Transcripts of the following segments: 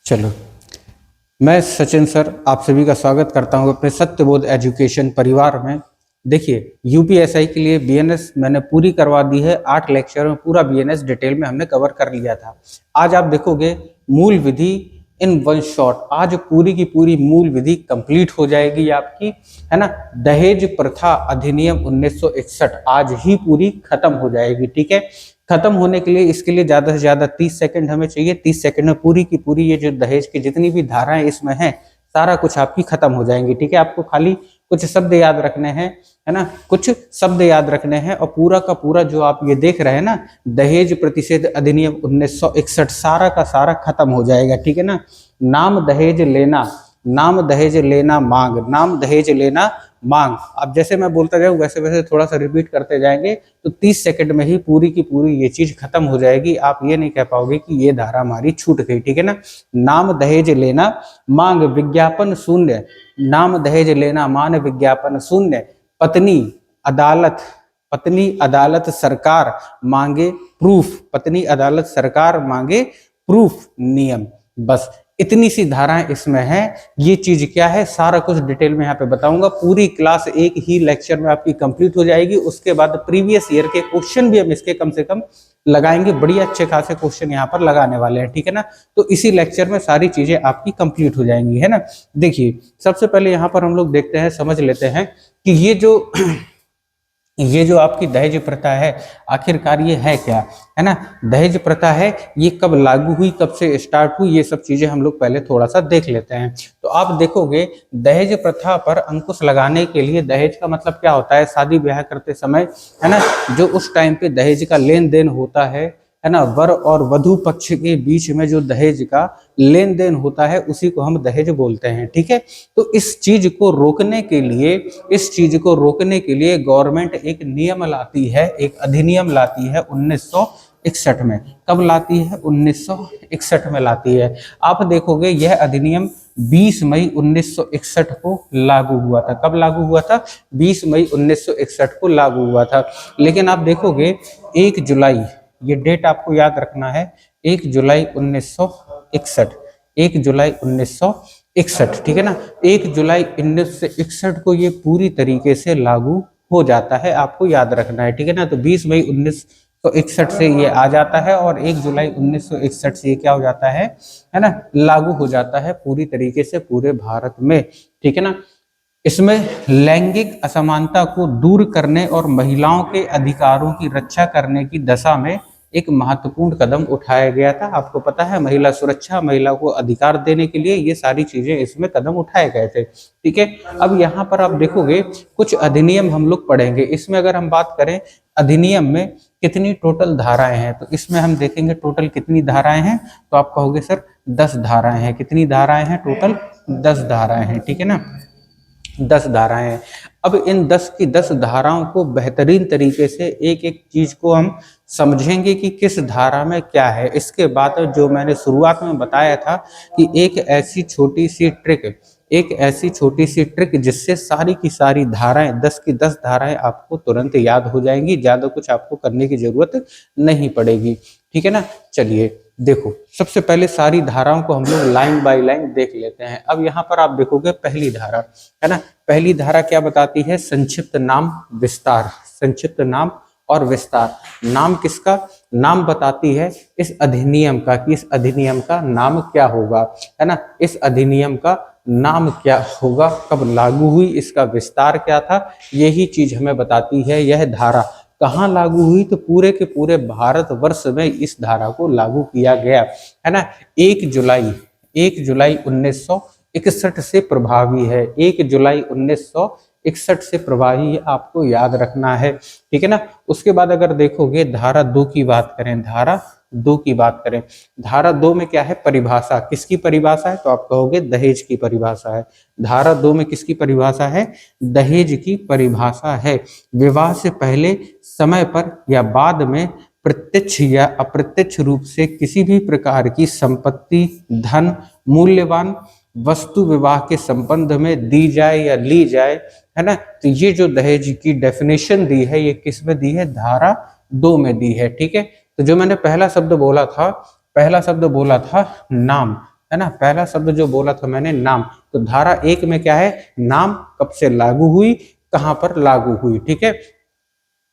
चलो, मैं सचिन सर आप सभी का स्वागत करता हूं अपने सत्यबोध एजुकेशन परिवार में। देखिए, यूपीएसआई के लिए बीएनएस मैंने पूरी करवा दी है। 8 लेक्चर में पूरा बीएनएस डिटेल में हमने कवर कर लिया था। आज आप देखोगे मूल विधि इन वन शॉट। आज पूरी की पूरी मूल विधि कंप्लीट हो जाएगी आपकी, है ना। दहेज प्रथा अधिनियम 1961 आज ही पूरी खत्म हो जाएगी, ठीक है। खत्म होने के लिए इसके लिए ज्यादा से ज्यादा 30 सेकंड हमें चाहिए। 30 सेकंड में पूरी की पूरी ये जो दहेज की जितनी भी धाराएं इसमें हैं सारा कुछ आपकी खत्म हो जाएंगी, ठीक है। आपको खाली कुछ शब्द याद रखने हैं, है ना, कुछ शब्द याद रखने हैं और पूरा का पूरा जो आप ये देख रहे हैं ना, दहेज प्रतिषेध अधिनियम 1961 सारा का सारा खत्म हो जाएगा, ठीक है ना। नाम दहेज लेना, नाम दहेज लेना मांग, नाम दहेज लेना मांग। अब जैसे मैं बोलता जाऊँ वैसे वैसे थोड़ा सा रिपीट करते जाएंगे तो 30 सेकंड में ही पूरी की पूरी ये चीज खत्म हो जाएगी। आप ये नहीं कह पाओगे कि ये धारा हमारी छूट गई, ठीक है ना। नाम दहेज लेना मांग विज्ञापन शून्य, नाम दहेज लेना मान विज्ञापन शून्य। पत्नी अदालत, पत्नी अदालत सरकार मांगे प्रूफ, पत्नी अदालत सरकार मांगे प्रूफ नियम। बस इतनी सी धाराएं इसमें हैं। ये चीज क्या है सारा कुछ डिटेल में यहाँ पे बताऊंगा। पूरी क्लास एक ही लेक्चर में आपकी कंप्लीट हो जाएगी। उसके बाद प्रीवियस ईयर के क्वेश्चन भी हम इसके कम से कम लगाएंगे। बढ़िया अच्छे खासे क्वेश्चन यहाँ पर लगाने वाले हैं, ठीक है ना। तो इसी लेक्चर में सारी चीजें आपकी कंप्लीट हो जाएंगी, है ना। देखिए, सबसे पहले यहाँ पर हम लोग देखते हैं, समझ लेते हैं कि ये जो आपकी दहेज प्रथा है आखिरकार ये है क्या, है ना। दहेज प्रथा है ये कब लागू हुई, कब से स्टार्ट हुई, ये सब चीजें हम लोग पहले थोड़ा सा देख लेते हैं। तो आप देखोगे दहेज प्रथा पर अंकुश लगाने के लिए, दहेज का मतलब क्या होता है, शादी ब्याह करते समय, है ना, जो उस टाइम पे दहेज का लेन देन होता है ना, वर और वधु पक्ष के बीच में जो दहेज का लेन देन होता है उसी को हम दहेज बोलते हैं, ठीक है। तो इस चीज को रोकने के लिए, इस चीज को रोकने के लिए गवर्नमेंट एक नियम लाती है, एक अधिनियम लाती है 1961 में। कब लाती है? 1961 में लाती है। आप देखोगे यह अधिनियम 20 मई 1961 को लागू हुआ था। कब लागू हुआ था? 20 मई 1961 को लागू हुआ था। लेकिन आप देखोगे 1 जुलाई, ये डेट आपको याद रखना है, 1 जुलाई 1961, 1 जुलाई 1961, ठीक है ना। 1 जुलाई 1961 को ये पूरी तरीके से लागू हो जाता है, आपको याद रखना है, ठीक है ना। तो 20 मई 1961 से ये आ जाता है और 1 जुलाई 1961 से ये क्या हो जाता है ना, लागू हो जाता है पूरी तरीके से पूरे भारत में, ठीक है ना। इसमें लैंगिक असमानता को दूर करने और महिलाओं के अधिकारों की रक्षा करने की दिशा में एक महत्वपूर्ण कदम उठाया गया था। आपको पता है, महिला सुरक्षा, महिला को अधिकार देने के लिए ये सारी चीजें इसमें कदम उठाए गए थे, ठीक है। अब यहाँ पर आप देखोगे कुछ अधिनियम हम लोग पढ़ेंगे। इसमें अगर हम बात करें अधिनियम में कितनी टोटल धाराएं हैं, तो इसमें हम देखेंगे टोटल कितनी धाराएं हैं। तो आप कहोगे सर 10 धाराएं हैं। कितनी धाराएं हैं? टोटल 10 धाराएं हैं, ठीक है ना। 10 धाराएं हैं। अब इन 10 की 10 धाराओं को बेहतरीन तरीके से एक एक चीज को हम समझेंगे कि किस धारा में क्या है। इसके बाद जो मैंने शुरुआत में बताया था कि एक ऐसी छोटी सी ट्रिक जिससे सारी की सारी धाराएं, 10 की 10 धाराएं आपको तुरंत याद हो जाएंगी, ज्यादा कुछ आपको करने की जरूरत नहीं पड़ेगी, ठीक है ना। चलिए देखो, सबसे पहले सारी धाराओं को हम लोग लाइन बाय लाइन देख लेते हैं। अब यहाँ पर आप देखोगे पहली धारा, है ना। पहली धारा क्या बताती है? संक्षिप्त नाम विस्तार, संक्षिप्त नाम और विस्तार। नाम किसका? नाम बताती है इस अधिनियम का, कि इस अधिनियम का नाम क्या होगा, है ना। इस अधिनियम का नाम क्या होगा, कब लागू हुई, इसका विस्तार क्या था, यही चीज हमें बताती है यह धारा। कहाँ लागू हुई? तो पूरे के पूरे भारत वर्ष में इस धारा को लागू किया गया, है ना। 1 जुलाई 1961 से प्रभावी है। 1 जुलाई 1961 से प्रभावी, आपको याद रखना है, ठीक है ना। उसके बाद अगर देखोगे धारा 2 की बात करें, धारा 2 की बात करें, धारा 2 में क्या है? परिभाषा। किसकी परिभाषा है? तो आप कहोगे दहेज की परिभाषा है। धारा 2 में किसकी परिभाषा है? दहेज की परिभाषा है। विवाह से पहले, समय पर या बाद में प्रत्यक्ष या अप्रत्यक्ष रूप से किसी भी प्रकार की संपत्ति, धन, मूल्यवान वस्तु विवाह के संबंध में दी जाए या ली जाए, है ना। तो ये जो दहेज की डेफिनेशन दी है ये किस में दी है? धारा 2 में दी है, ठीक है। तो जो मैंने पहला शब्द बोला था नाम, है ना, पहला शब्द जो बोला था मैंने नाम, तो धारा 1 में क्या है, नाम कब से लागू हुई, कहां पर लागू हुई, ठीक है,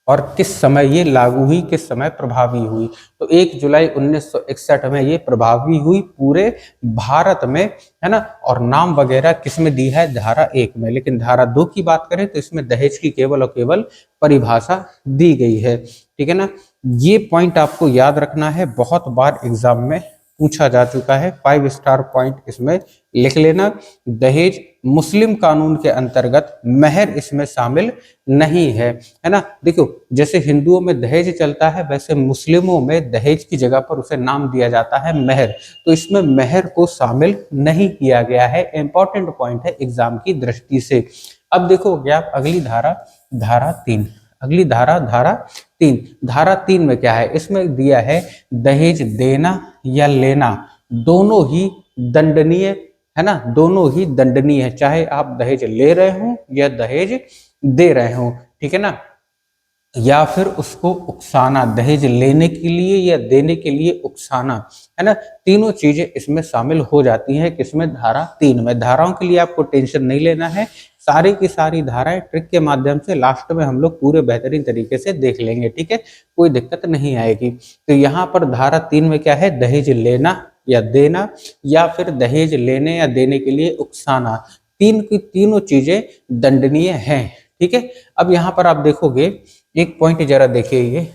और किस समय ये लागू हुई, किस समय प्रभावी हुई। तो 1 जुलाई 1961 में ये प्रभावी हुई पूरे भारत में, है ना, और नाम वगैरह किस में दी है, धारा 1 में। लेकिन धारा 2 की बात करें तो इसमें दहेज की केवल और केवल परिभाषा दी गई है, ठीक है ना। ये पॉइंट आपको याद रखना है, बहुत बार एग्जाम में पूछा जा चुका है, 5 स्टार पॉइंट इसमें लिख लेना। दहेज मुस्लिम कानून के अंतर्गत महर इसमें शामिल नहीं है ना। देखो, जैसे हिंदुओं में दहेज चलता है, वैसे मुस्लिमों में दहेज की जगह पर उसे नाम दिया जाता है महर, तो इसमें महर को शामिल नहीं किया गया है। इंपॉर्टेंट पॉइंट है एग्जाम की दृष्टि से। अब देखोगे आप अगली धारा, धारा 3, अगली धारा, धारा 3। धारा 3 में क्या है, इसमें दिया है दहेज देना या लेना दोनों ही दंडनीय है ना, दोनों ही दंडनीय है, चाहे आप दहेज ले रहे हो या दहेज दे रहे हो, ठीक है ना, या फिर उसको उकसाना, दहेज लेने के लिए या देने के लिए उकसाना, है ना, तीनों चीजें इसमें शामिल हो जाती हैं। किसमें, धारा 3 में। धाराओं के लिए आपको टेंशन नहीं लेना है, सारी की सारी धाराएं ट्रिक के माध्यम से लास्ट में हम लोग पूरे बेहतरीन तरीके से देख लेंगे, ठीक है, कोई दिक्कत नहीं आएगी। तो यहाँ पर धारा 3 में क्या है, दहेज लेना या देना या फिर दहेज लेने या देने के लिए उकसाना, तीन की तीनों चीजें दंडनीय हैं, ठीक है। अब यहाँ पर आप देखोगे एक पॉइंट जरा देखिए, ये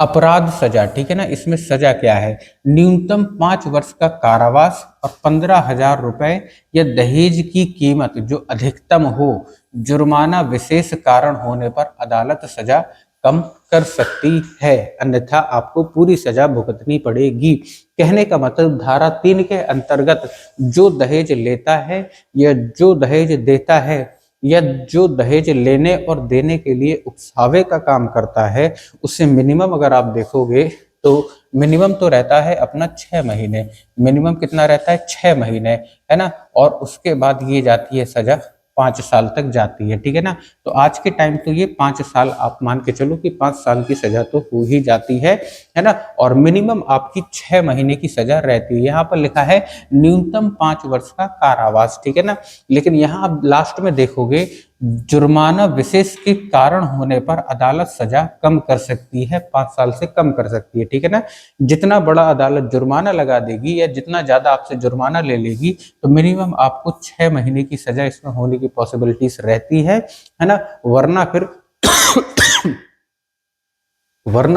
अपराध सजा, ठीक है ना, इसमें सजा क्या है, न्यूनतम 5 वर्ष का कारावास और 15,000 रुपए या दहेज की कीमत जो अधिकतम हो, जुर्माना विशेष कारण होने पर अदालत सजा कम कर सकती है, अन्यथा आपको पूरी सजा भुगतनी पड़ेगी। कहने का मतलब धारा 3 के अंतर्गत जो दहेज लेता है या जो दहेज देता है या जो दहेज लेने और देने के लिए उकसावे का काम करता है, उससे मिनिमम अगर आप देखोगे तो मिनिमम तो रहता है अपना 6 महीने, मिनिमम कितना रहता है, 6 महीने, है ना, और उसके बाद ये जाती है सजा 5 साल तक जाती है, ठीक है ना। तो आज के टाइम तो ये 5 साल आप मान के चलो कि 5 साल की सजा तो हो ही जाती है ना, और मिनिमम आपकी 6 महीने की सजा रहती है। यहाँ पर लिखा है न्यूनतम 5 वर्ष का कारावास, ठीक है ना, लेकिन यहाँ आप लास्ट में देखोगे जुर्माना विशेष के कारण होने पर अदालत सजा कम कर सकती है, 5 साल से कम कर सकती है, ठीक है ना। जितना बड़ा अदालत जुर्माना लगा देगी या जितना ज्यादा आपसे जुर्माना ले लेगी, तो मिनिमम आपको 6 महीने की सजा इसमें होने की पॉसिबिलिटीज रहती है ना, वरना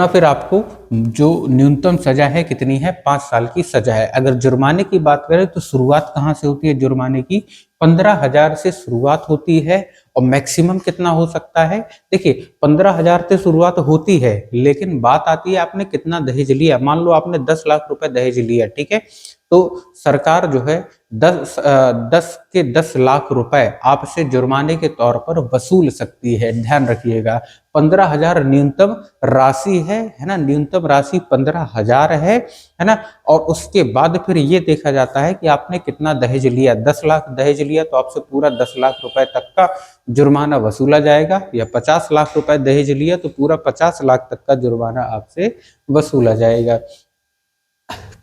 फिर आपको जो न्यूनतम सजा है कितनी है, 5 साल की सजा है। अगर जुर्माने की बात करें तो शुरुआत कहाँ से होती है, जुर्माने की 15,000 से शुरुआत होती है और मैक्सिमम कितना हो सकता है, देखिए 15,000 से शुरुआत होती है, लेकिन बात आती है आपने कितना दहेज लिया। मान लो आपने 10 लाख रुपए दहेज लिया, ठीक है, तो सरकार जो है 10 लाख रुपए आपसे जुर्माने के तौर पर वसूल सकती है। ध्यान रखिएगा 15,000 न्यूनतम राशि है ना, न्यूनतम राशि 15,000 है ना, और उसके बाद फिर ये देखा जाता है कि आपने कितना दहेज लिया। 10 लाख दहेज लिया तो आपसे पूरा 10 लाख रुपए तक का जुर्माना वसूला जाएगा, या 50 लाख रुपए दहेज लिया तो पूरा 50 लाख तक का जुर्माना आपसे वसूला जाएगा।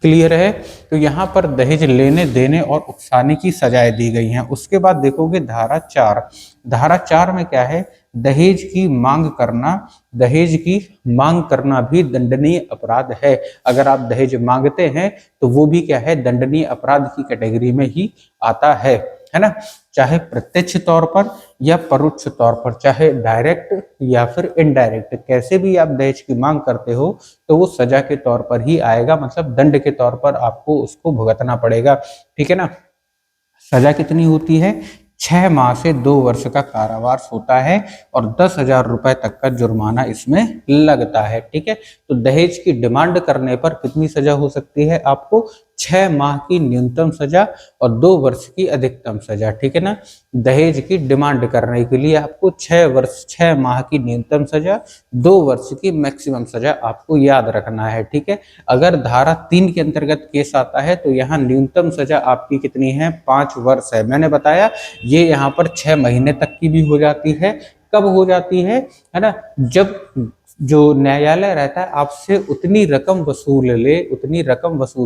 क्लियर है। तो यहाँ पर दहेज लेने देने और उकसाने की सजाएं दी गई हैं। उसके बाद देखोगे धारा 4, धारा 4 में क्या है, दहेज की मांग करना, दहेज की मांग करना भी दंडनीय अपराध है। अगर आप दहेज मांगते हैं तो वो भी क्या है, दंडनीय अपराध की कैटेगरी में ही आता है ना, चाहे प्रत्यक्ष तौर पर या परोक्ष तौर पर, चाहे डायरेक्ट या फिर इनडायरेक्ट, कैसे भी आप दहेज की मांग करते हो तो वो सजा के तौर पर ही आएगा, मतलब दंड के तौर पर आपको उसको भुगतना पड़ेगा, ठीक है ना। सजा कितनी होती है, 6 माह से 2 वर्ष का कारावास होता है और 10,000 रुपए तक का जुर्माना इसमें लगता है, ठीक है। तो दहेज की डिमांड करने पर कितनी सजा हो सकती है, आपको 6 माह की न्यूनतम सजा और 2 वर्ष की अधिकतम सजा, ठीक है ना। दहेज की डिमांड करने के लिए आपको 6 माह की न्यूनतम सजा, 2 वर्ष की मैक्सिमम सजा आपको याद रखना है, ठीक है। अगर धारा 3 के अंतर्गत केस आता है तो यहाँ न्यूनतम सजा आपकी कितनी है, 5 वर्ष है। मैंने बताया ये यहाँ पर 6 महीने तक की भी हो जाती है। कब हो जाती है ना, जब जो न्यायालय रहता है आपसे उतनी रकम वसूल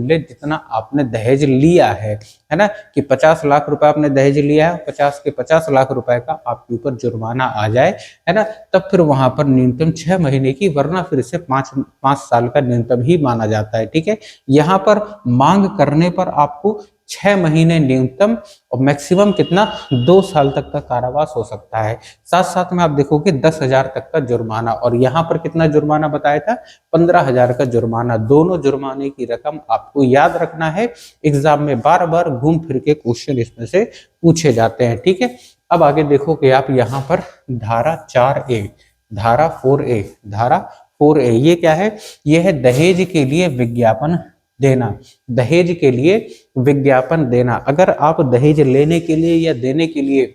ले जितना आपने दहेज लिया है ना, कि 50 लाख रुपए आपने दहेज लिया है, 50 के 50 लाख रुपए का आपके ऊपर जुर्माना आ जाए, है ना, तब फिर वहां पर न्यूनतम 6 महीने की, वरना फिर इसे 5 साल का न्यूनतम ही माना जाता है। ठीक है, यहाँ पर मांग करने पर आपको 6 महीने न्यूनतम और मैक्सिमम कितना 2 साल तक का कारावास हो सकता है। साथ साथ में आप देखोगे 10,000 तक का जुर्माना, और यहाँ पर कितना जुर्माना बताया था, 15,000 का जुर्माना। दोनों जुर्माने की रकम आपको याद रखना है, एग्जाम में बार बार घूम फिर के क्वेश्चन इसमें से पूछे जाते हैं। ठीक है, अब आगे देखोगे आप यहाँ पर धारा 4A, धारा 4A, धारा 4A ये क्या है, ये है दहेज के लिए विज्ञापन देना, दहेज के लिए विज्ञापन देना। अगर आप दहेज लेने के लिए या देने के लिए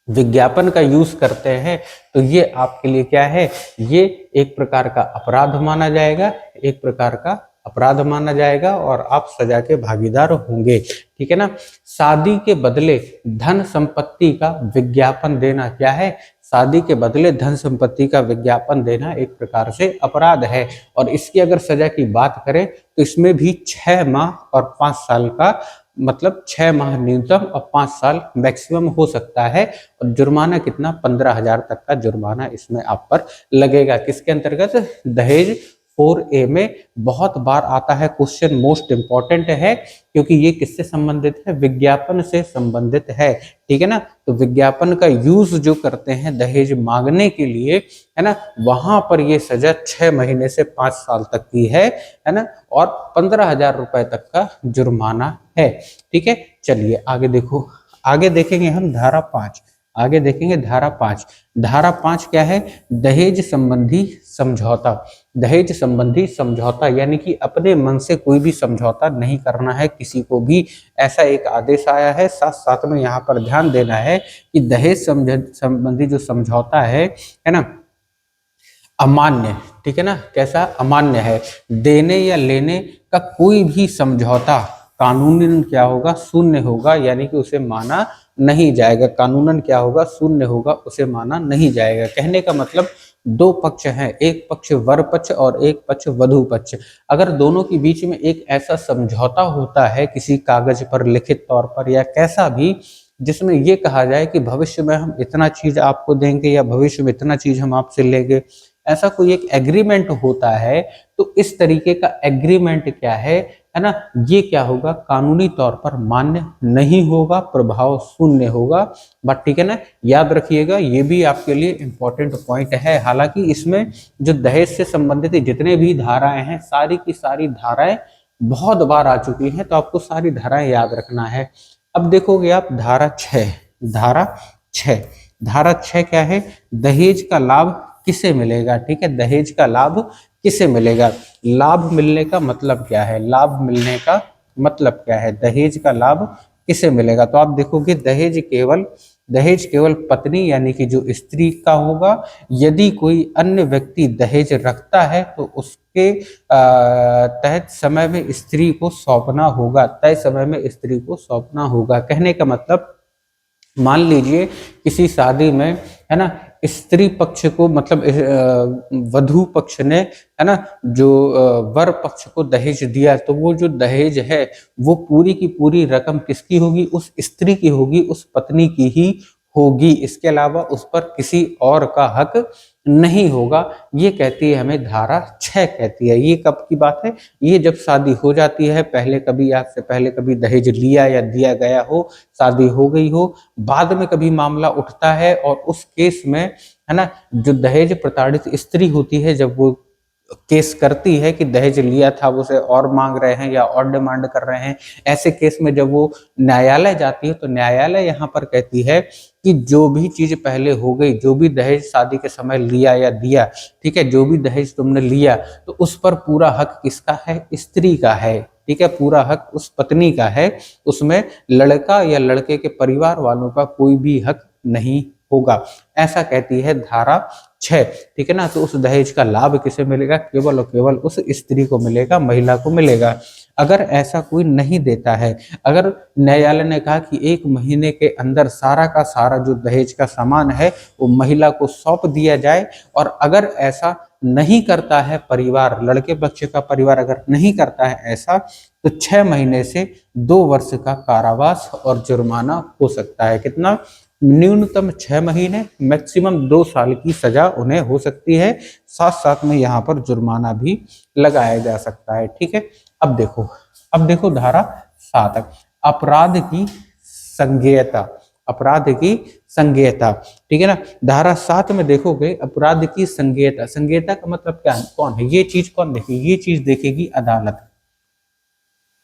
विज्ञापन का यूज करते हैं तो ये आपके लिए क्या है, ये एक प्रकार का अपराध माना जाएगा, एक प्रकार का अपराध माना जाएगा और आप सजा के भागीदार होंगे। ठीक है ना, शादी के बदले धन संपत्ति का विज्ञापन देना क्या है, शादी के बदले धन संपत्ति का विज्ञापन देना एक प्रकार से अपराध है। और इसकी अगर सजा की बात करें तो इसमें भी 6 माह और 5 साल का, मतलब 6 माह न्यूनतम और 5 साल मैक्सिमम हो सकता है। और जुर्माना कितना, 15,000 तक का जुर्माना इसमें आप पर लगेगा। किसके अंतर्गत, दहेज 4A में बहुत बार आता है क्वेश्चन, मोस्ट इंपॉर्टेंट है क्योंकि ये किससे संबंधित है, विज्ञापन से संबंधित है। ठीक है ना, तो विज्ञापन का यूज जो करते हैं दहेज मांगने के लिए, है ना, वहां पर ये सजा 6 महीने से 5 साल तक की है ना, और 15,000 रुपए तक का जुर्माना है। ठीक है, चलिए आगे देखो, आगे देखेंगे हम धारा 5, आगे देखेंगे धारा 5। धारा 5 क्या है, दहेज संबंधी समझौता। दहेज संबंधी समझौता यानी कि अपने मन से कोई भी समझौता नहीं करना है किसी को भी, ऐसा एक आदेश आया है। साथ साथ में यहाँ पर ध्यान देना है कि दहेज संबंधी जो समझौता है ना, अमान्य, ठीक है ना, कैसा, अमान्य है। देने या लेने का कोई भी समझौता कानूनन क्या होगा, शून्य होगा, यानी कि उसे माना नहीं जाएगा। कानूनन क्या होगा, शून्य होगा, उसे माना नहीं जाएगा। कहने का मतलब 2 पक्ष हैं, एक पक्ष वर पक्ष और एक पक्ष वधू पक्ष। अगर दोनों के बीच में एक ऐसा समझौता होता है किसी कागज पर, लिखित तौर पर या कैसा भी, जिसमें ये कहा जाए कि भविष्य में हम इतना चीज आपको देंगे या भविष्य में इतना चीज हम आपसे लेंगे, ऐसा कोई एक एग्रीमेंट होता है, तो इस तरीके का एग्रीमेंट क्या है ना, ये क्या होगा, कानूनी तौर पर मान्य नहीं होगा, प्रभाव शून्य होगा। बट ठीक है ना, याद रखिएगा, ये भी आपके लिए इंपॉर्टेंट पॉइंट है। हालांकि इसमें जो दहेज से संबंधित जितने भी धाराएं हैं, सारी की सारी धाराएं बहुत बार आ चुकी हैं, तो आपको सारी धाराएं याद रखना है। अब देखोगे आप धारा 6, धारा 6, धारा 6 क्या है, दहेज का लाभ किसे मिलेगा। ठीक है, दहेज का लाभ किसे मिलेगा। लाभ मिलने का मतलब क्या है, लाभ मिलने का मतलब क्या है, दहेज का लाभ किसे मिलेगा। तो आप देखोगे दहेज केवल पत्नी यानी कि जो स्त्री का होगा। यदि कोई अन्य व्यक्ति दहेज रखता है तो उसके तहत समय में स्त्री को सौंपना होगा, तय समय में स्त्री को सौंपना होगा। कहने का मतलब, मान लीजिए किसी शादी में, है ना, स्त्री पक्ष को, मतलब वधू पक्ष ने, है ना, जो वर पक्ष को दहेज दिया, तो वो जो दहेज है वो पूरी की पूरी रकम किसकी होगी, उस स्त्री की होगी, उस पत्नी की ही होगी। इसके अलावा उस पर किसी और का हक नहीं होगा। ये कहती है हमें धारा 6 कहती है। ये कब की बात है, ये जब शादी हो जाती है, पहले कभी, आज से पहले कभी दहेज लिया या दिया गया हो, शादी हो गई हो, बाद में कभी मामला उठता है और उस केस में, है ना, जो दहेज प्रताड़ित स्त्री होती है, जब वो केस करती है कि दहेज लिया था, वो उसे और मांग रहे हैं या और डिमांड कर रहे हैं, ऐसे केस में जब वो न्यायालय जाती है तो न्यायालय यहाँ पर कहती है कि जो भी चीज पहले हो गई, जो भी दहेज शादी के समय लिया या दिया, ठीक है, जो भी दहेज तुमने लिया, तो उस पर पूरा हक किसका है, स्त्री का है। ठीक है, पूरा हक उस पत्नी का है, उसमें लड़का या लड़के के परिवार वालों का कोई भी हक नहीं होगा, ऐसा कहती है धारा 6। ठीक है ना, तो उस दहेज का लाभ किसे मिलेगा, केवल और केवल उस स्त्री को मिलेगा, महिला को मिलेगा। अगर ऐसा कोई नहीं देता है, अगर न्यायालय ने कहा कि 1 महीने के अंदर सारा का सारा जो दहेज का सामान है वो महिला को सौंप दिया जाए, और अगर ऐसा नहीं करता है परिवार, लड़के पक्ष का परिवार अगर नहीं करता है ऐसा, तो 6 महीने से 2 वर्ष का कारावास और जुर्माना हो सकता है। कितना? न्यूनतम 6 महीने, मैक्सिमम 2 साल की सजा उन्हें हो सकती है। साथ साथ में यहाँ पर जुर्माना भी लगाया जा सकता है। ठीक है, अब देखो धारा 7, अपराध की संज्ञेयता। अपराध की संज्ञेयता, ठीक है ना। धारा 7 में देखोगे अपराध की संज्ञेयता। संज्ञेयता का मतलब क्या है? कौन है ये चीज? कौन देखेगी? ये चीज देखेगी अदालत।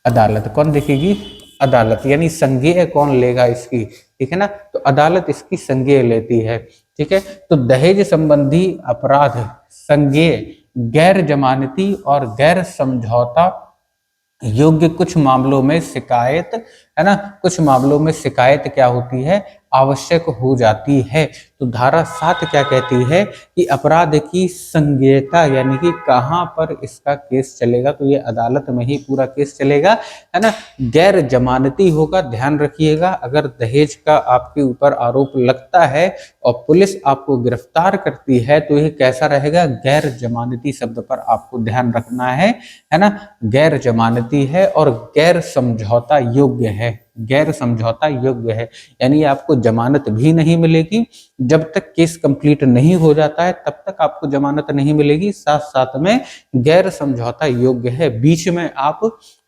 अदालत कौन देखेगी? अदालत। यानी संज्ञेय कौन लेगा इसकी? ठीक है ना, तो अदालत इसकी संज्ञेय लेती है। ठीक है, तो दहेज संबंधी अपराध संज्ञेय, गैर जमानती और गैर समझौता योग्य कुछ मामलों में शिकायत, है ना, कुछ मामलों में शिकायत क्या होती है? आवश्यक हो जाती है। तो धारा 7 क्या कहती है कि अपराध की संज्ञेयता, यानी कि कहाँ पर इसका केस चलेगा, तो ये अदालत में ही पूरा केस चलेगा, है ना। गैर जमानती होगा, ध्यान रखिएगा। अगर दहेज का आपके ऊपर आरोप लगता है और पुलिस आपको गिरफ्तार करती है तो ये कैसा रहेगा? गैर जमानती शब्द पर आपको ध्यान रखना है ना। गैर जमानती है और गैर समझौता योग्य है। गैर समझौता योग्य है यानी आपको जमानत भी नहीं मिलेगी, जब तक केस कंप्लीट नहीं हो जाता है तब तक आपको जमानत नहीं मिलेगी। साथ साथ में गैर समझौता योग्य है, बीच में आप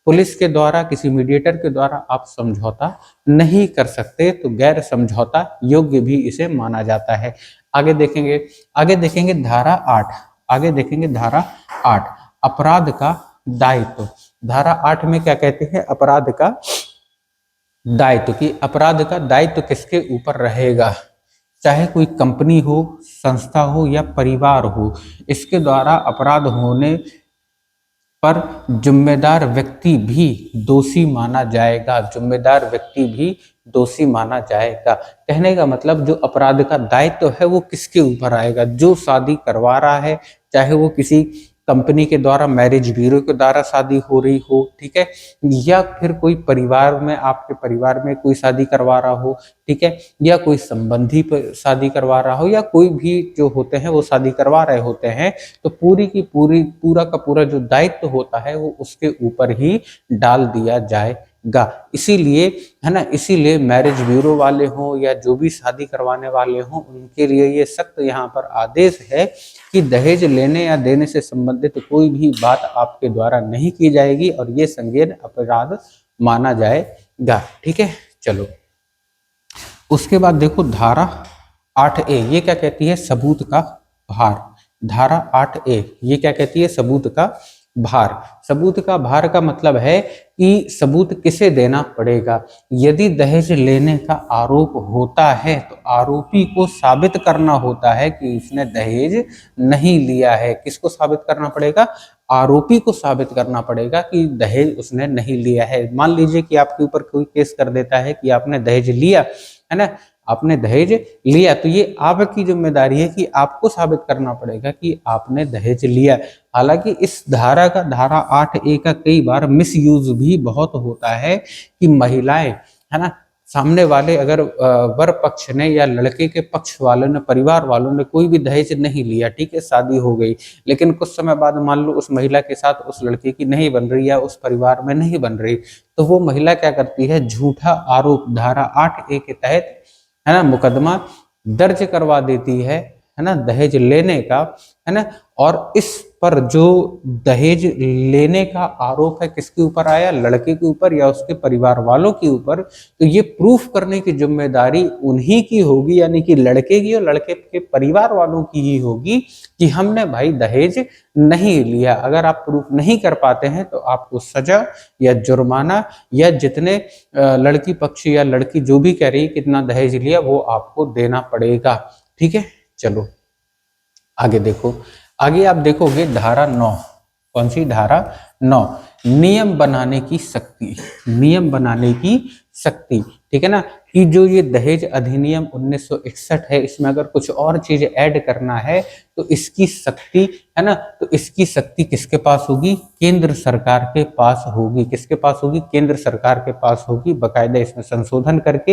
पुलिस के द्वारा, किसी मीडिएटर के द्वारा आप समझौता नहीं कर सकते, तो गैर समझौता योग्य भी इसे माना जाता है। आगे देखेंगे धारा 8। आगे देखेंगे धारा 8, अपराध का दायित्व। धारा 8 में क्या कहते हैं? अपराध का दायित्व, कि अपराध का दायित्व किसके ऊपर रहेगा? चाहे कोई कंपनी हो, संस्था हो या परिवार हो, इसके द्वारा अपराध होने पर जिम्मेदार व्यक्ति भी दोषी माना जाएगा। जिम्मेदार व्यक्ति भी दोषी माना जाएगा। कहने का मतलब जो अपराध का दायित्व है वो किसके ऊपर आएगा? जो शादी करवा रहा है, चाहे वो किसी कंपनी के द्वारा, मैरिज ब्यूरो के द्वारा शादी हो रही हो, ठीक है, या फिर कोई परिवार में, आपके परिवार में कोई शादी करवा रहा हो, ठीक है, या कोई संबंधी पर शादी करवा रहा हो, या कोई भी जो होते हैं वो शादी करवा रहे होते हैं, तो पूरा का पूरा जो दायित्व होता है वो उसके ऊपर ही डाल दिया जाएगा। इसीलिए, है ना, इसीलिए मैरिज ब्यूरो वाले हों या जो भी शादी करवाने वाले हों, उनके लिए ये सख्त यहाँ पर आदेश है कि दहेज लेने या देने से संबंधित कोई भी बात आपके द्वारा नहीं की जाएगी और ये संज्ञेय अपराध माना जाएगा। ठीक है, चलो उसके बाद देखो धारा 8A, ये क्या कहती है? सबूत का भार। धारा 8A ये क्या कहती है? सबूत का भार। सबूत का भार का मतलब है कि सबूत किसे देना पड़ेगा? यदि दहेज लेने का आरोप होता है तो आरोपी को साबित करना होता है कि उसने दहेज नहीं लिया है। किसको साबित करना पड़ेगा? आरोपी को साबित करना पड़ेगा कि दहेज उसने नहीं लिया है। मान लीजिए कि आपके ऊपर कोई केस कर देता है कि आपने दहेज लिया, है ना, आपने दहेज लिया, तो ये आपकी जिम्मेदारी है कि आपको साबित करना पड़ेगा कि आपने दहेज लिया। हालांकि इस धारा का, धारा 8A का कई बार मिसयूज भी बहुत होता है कि महिलाएं, है ना, सामने वाले अगर वर पक्ष ने या लड़के के पक्ष वालों ने, परिवार वालों ने कोई भी दहेज नहीं लिया, ठीक है, शादी हो गई, लेकिन कुछ समय बाद मान लो उस महिला के साथ उस लड़के की नहीं बन रही या उस परिवार में नहीं बन रही, तो वो महिला क्या करती है? झूठा आरोप धारा 8A के तहत, है ना, मुकदमा दर्ज करवा देती है ना, दहेज लेने का, है ना। और इस पर जो दहेज लेने का आरोप है किसके ऊपर आया? लड़के के ऊपर या उसके परिवार वालों के ऊपर, तो ये प्रूफ करने की जिम्मेदारी उन्हीं की होगी, यानी कि लड़के की और लड़के के परिवार वालों की ही होगी कि हमने भाई दहेज नहीं लिया। अगर आप प्रूफ नहीं कर पाते हैं तो आपको सजा या जुर्माना या जितने लड़की पक्ष या लड़की जो भी कह रही कितना दहेज लिया वो आपको देना पड़ेगा। ठीक है, चलो आगे देखो। आगे आप देखोगे धारा 9। कौन सी? धारा 9, नियम बनाने की शक्ति। नियम बनाने की शक्ति, ठीक है ना, कि जो ये दहेज अधिनियम 1961 है, इसमें अगर कुछ और चीज ऐड करना है तो इसकी शक्ति, है ना, तो इसकी शक्ति किसके पास होगी? केंद्र सरकार के पास होगी। किसके पास होगी? केंद्र सरकार के पास होगी। बकायदा इसमें संशोधन करके,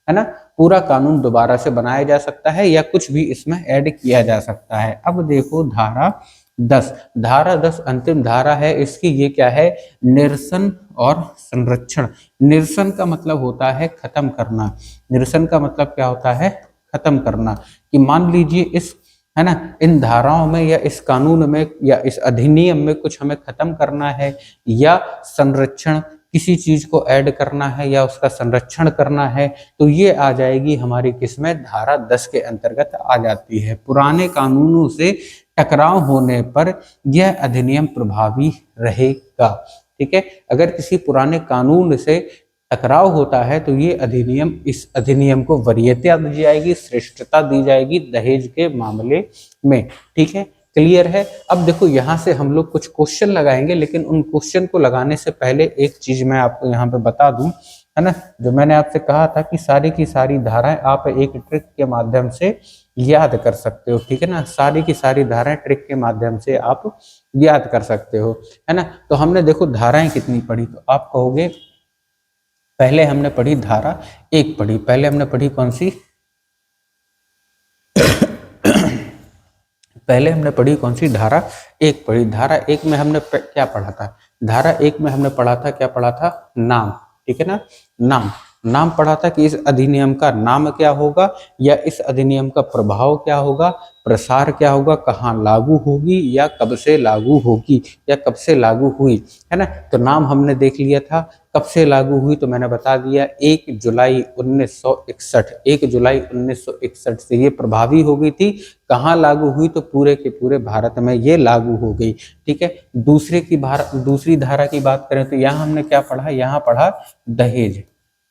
है ना, पूरा कानून दोबारा से बनाया जा सकता है या कुछ भी इसमें ऐड किया जा सकता है। अब देखो धारा 10, धारा 10 अंतिम धारा है इसकी। ये क्या है? निरसन और संरक्षण। निरसन का मतलब होता है खत्म करना। निरसन का मतलब क्या होता है? खत्म करना। कि मान लीजिए इस, है ना, इन धाराओं में या इस कानून में या इस अधिनियम में कुछ हमें खत्म करना है या संरक्षण, किसी चीज को ऐड करना है या उसका संरक्षण करना है, तो ये आ जाएगी हमारी किसमें? धारा 10 के अंतर्गत आ जाती है। पुराने कानूनों से टकराव होने पर यह अधिनियम प्रभावी रहेगा। ठीक है, अगर किसी पुराने कानून से टकराव होता है तो ये अधिनियम, इस अधिनियम को वरीयता दी जाएगी, श्रेष्ठता दी जाएगी दहेज के मामले में। ठीक है, क्लियर है। अब देखो यहाँ से हम लोग कुछ क्वेश्चन लगाएंगे, लेकिन उन क्वेश्चन को लगाने से पहले एक चीज मैं आपको यहाँ पे बता दूं, है ना, जो मैंने आपसे कहा था कि सारी की सारी धाराएं आप एक ट्रिक के माध्यम से याद कर सकते हो। ठीक है ना, सारी की सारी धाराएं ट्रिक के माध्यम से आप याद कर सकते हो, है ना। तो हमने देखो धाराएं कितनी पढ़ी, तो आप कहोगे पहले हमने पढ़ी धारा 1 पढ़ी। पहले हमने पढ़ी कौन सी? पहले हमने पढ़ी कौन सी? धारा 1 पढ़ी। धारा 1 में हमने क्या पढ़ा था? धारा 1 में हमने पढ़ा था, क्या पढ़ा था? नाम। ठीक है ना, नाम। नाम पढ़ा था कि इस अधिनियम का नाम क्या होगा या इस अधिनियम का प्रभाव क्या होगा, प्रसार क्या होगा, कहाँ लागू होगी या कब से लागू होगी या कब से लागू हुई, है ना। तो नाम हमने देख लिया था। कब से लागू हुई तो मैंने बता दिया 1 जुलाई 1961। 1 जुलाई 1961 से ये प्रभावी हो गई थी। कहाँ लागू हुई? तो पूरे के पूरे भारत में ये लागू हो गई। ठीक है, दूसरी धारा की बात करें तो यहाँ हमने क्या पढ़ा? यहाँ पढ़ा दहेज।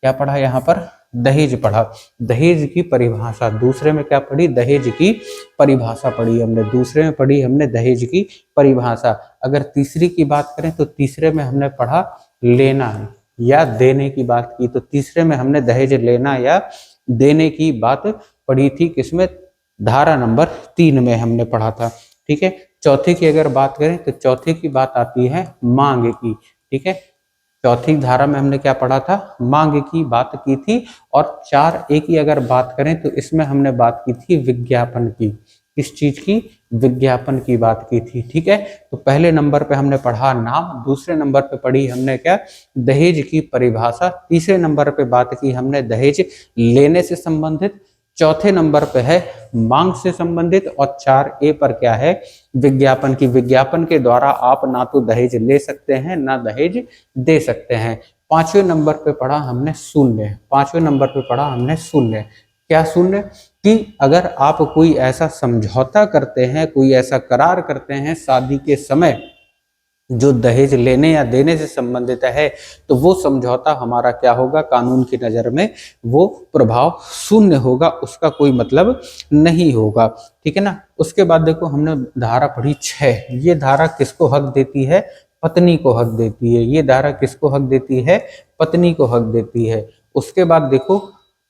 क्या पढ़ा? यहाँ पर दहेज पढ़ा। दहेज की परिभाषा। दूसरे में क्या पढ़ी? दहेज की परिभाषा पढ़ी हमने। दूसरे में पढ़ी हमने दहेज की परिभाषा। अगर तीसरी की बात करें तो तीसरे में हमने पढ़ा लेना या देने की बात की। तो तीसरे में हमने दहेज लेना या देने की बात पढ़ी थी। किसमें? धारा नंबर 3 में हमने पढ़ा था। ठीक है, चौथी की अगर बात करें तो चौथी की बात आती है मांग की। ठीक है, चौथी धारा में हमने क्या पढ़ा था? मांग की बात की थी। और 4A की अगर बात करें तो इसमें हमने बात की थी विज्ञापन की। किस चीज की? विज्ञापन की बात की थी। ठीक है, तो पहले नंबर पे हमने पढ़ा नाम, दूसरे नंबर पे पढ़ी हमने क्या? दहेज की परिभाषा। तीसरे नंबर पे बात की हमने दहेज लेने से संबंधित। चौथे नंबर पे है मांग से संबंधित। और 4A पर क्या है? विज्ञापन की। विज्ञापन के द्वारा आप ना तो दहेज ले सकते हैं ना दहेज दे सकते हैं। 5वें नंबर पे पढ़ा हमने शून्य। 5वें नंबर पे पढ़ा हमने शून्य। क्या शून्य? कि अगर आप कोई ऐसा समझौता करते हैं, कोई ऐसा करार करते हैं शादी के समय जो दहेज लेने या देने से संबंधित है, तो वो समझौता हमारा क्या होगा? कानून की नजर में वो प्रभाव शून्य होगा, उसका कोई मतलब नहीं होगा। ठीक है ना। उसके बाद देखो हमने धारा पढ़ी 6। ये धारा किसको हक देती है? पत्नी को हक देती है। ये धारा किसको हक देती है? पत्नी को हक देती है। उसके बाद देखो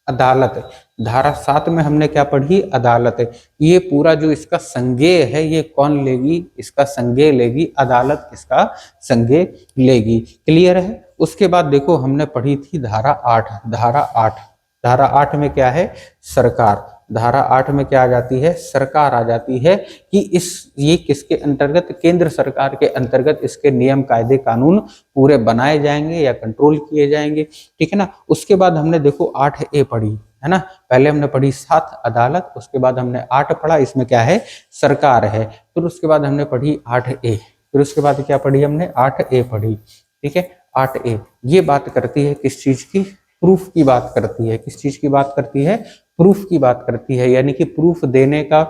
अदालत। धारा 7 में हमने क्या पढ़ी? अदालत। ये पूरा जो इसका संज्ञेय है ये कौन लेगी? इसका संज्ञेय लेगी अदालत। इसका संज्ञेय लेगी। क्लियर है। उसके बाद देखो हमने पढ़ी थी धारा 8। धारा 8। धारा 8 में क्या है? सरकार। धारा 8 में क्या आ जाती है? सरकार आ जाती है। कि ये किसके अंतर्गत? केंद्र सरकार के अंतर्गत इसके नियम कायदे कानून पूरे बनाए जाएंगे या कंट्रोल किए जाएंगे। ठीक है ना। उसके बाद हमने देखो 8A पढ़ी, है ना। पहले हमने पढ़ी 7 अदालत, उसके बाद हमने 8 पढ़ा, इसमें क्या है? सरकार है। फिर उसके बाद हमने पढ़ी 8A। फिर उसके बाद क्या पढ़ी हमने? 8A पढ़ी। ठीक है, 8A ये बात करती है किस चीज की? प्रूफ की बात करती है। किस चीज की बात करती है? प्रूफ की बात करती है। यानी कि प्रूफ देने का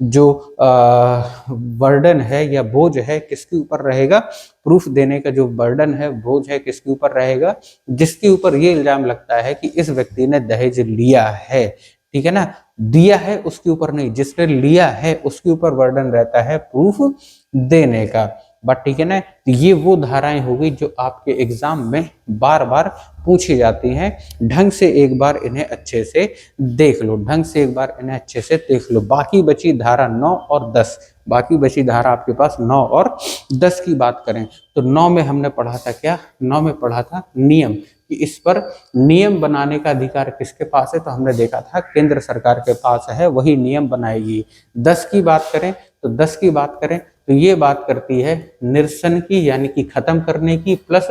जो बर्डन है या बोझ है किसके ऊपर रहेगा? प्रूफ देने का जो बर्डन है, बोझ है, किसके ऊपर रहेगा? जिसके ऊपर ये इल्जाम लगता है कि इस व्यक्ति ने दहेज लिया है। ठीक है ना। दिया है उसके ऊपर नहीं, जिसने लिया है उसके ऊपर बर्डन रहता है प्रूफ देने का। बट ठीक है ना, ये वो धाराएं हो गई जो आपके एग्जाम में बार बार पूछी जाती हैं। ढंग से एक बार इन्हें अच्छे से देख लो, ढंग से एक बार इन्हें अच्छे से देख लो। बाकी बची धारा 9 और 10, बाकी बची धारा आपके पास 9 और 10 की बात करें तो 9 में हमने पढ़ा था क्या, 9 में पढ़ा था नियम, कि इस पर नियम बनाने का अधिकार किसके पास है, तो हमने देखा था केंद्र सरकार के पास है, वही नियम बनाएगी। 10 की बात करें तो 10 की बात करें तो ये बात करती है निरसन की, यानी कि खत्म करने की, प्लस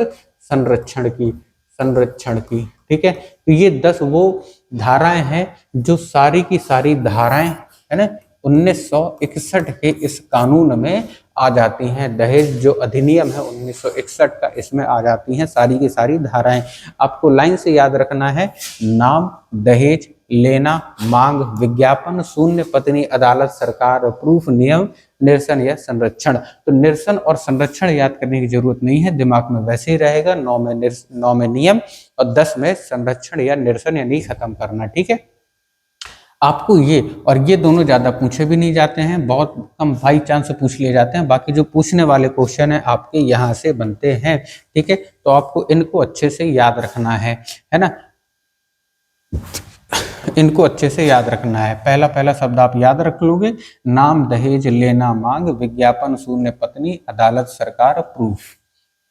संरक्षण की, संरक्षण की, ठीक है। तो ये 10 वो धाराएं हैं जो सारी की सारी धाराएं है ना 1961 के इस कानून में आ जाती हैं। दहेज जो अधिनियम है 1961 का, इसमें आ जाती हैं सारी की सारी धाराएं। आपको लाइन से याद रखना है, नाम, दहेज, लेना, मांग, विज्ञापन, शून्य, पत्नी, अदालत, सरकार, प्रूफ, नियम, निरसन या संरक्षण। तो निरसन और संरक्षण याद करने की जरूरत नहीं है, दिमाग में वैसे ही रहेगा। 9 में नियम और 10 में संरक्षण या निरसन यानी खत्म करना, ठीक है। आपको ये और ये दोनों ज्यादा पूछे भी नहीं जाते हैं, बहुत कम बाई चांस से पूछ लिए जाते हैं। बाकी जो पूछने वाले क्वेश्चन है आपके यहाँ से बनते हैं, ठीक है। तो आपको इनको अच्छे से याद रखना है ना, इनको अच्छे से याद रखना है। पहला पहला शब्द आप याद रख लोगे, नाम, दहेज, लेना, मांग, विज्ञापन, शून्य, पत्नी, अदालत, सरकार, प्रूफ,